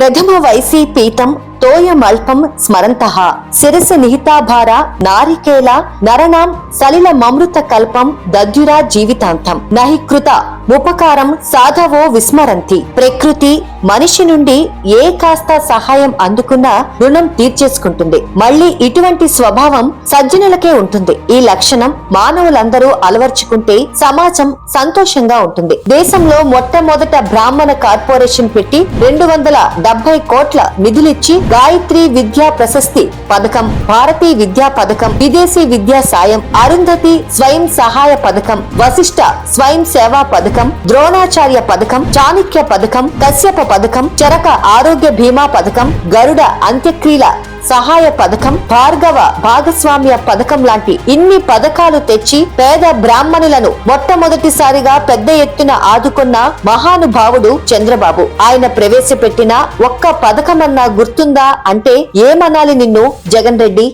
ప్రథమ వైసీ పీఠం తోయమల్పం స్మరంతః శిరస నిహితాభార నారికేల నరణాం సలిల మమృత కల్పం దద్యురా జీవితాంతం నహి కృత ఉపకారం సాధవో విస్మరంతి. ప్రకృతి మనిషి నుండి ఏ కాస్త సహాయం అందుకున్నా రుణం తీర్చేసుకుంటుంది. మళ్ళీ ఇటువంటి స్వభావం సజ్జనులకే ఉంటుంది. ఈ లక్షణం మానవులందరూ అలవర్చుకుంటే సమాజం సంతోషంగా ఉంటుంది. దేశంలో మొట్టమొదట బ్రాహ్మణ కార్పొరేషన్ పెట్టి 270 కోట్ల నిధులిచ్చి గాయత్రి విద్యా ప్రశస్తి పథకం, భారతీయ విద్యా పథకం, విదేశీ విద్యా సాయం, అరుంధతి స్వయం సహాయ పథకం, వశిష్ట స్వయం సేవా పథకం, ద్రోణాచార్య పథకం, చాణక్య పథకం, కశ్యప పథకం, చరక ఆరోగ్య బీమా పథకం, గరుడ అంత్యక్రియల సహాయ పథకం, భార్గవ భాగస్వామ్య పథకం లాంటి ఇన్ని పథకాలు తెచ్చి పేద బ్రాహ్మణులను మొట్టమొదటిసారిగా పెద్ద ఎత్తున ఆదుకున్న మహానుభావుడు చంద్రబాబు. ఆయన ప్రవేశపెట్టిన ఒక్క పథకమన్నా గుర్తుందా అంటే ఏమనాలి నిన్ను జగన్ రెడ్డి?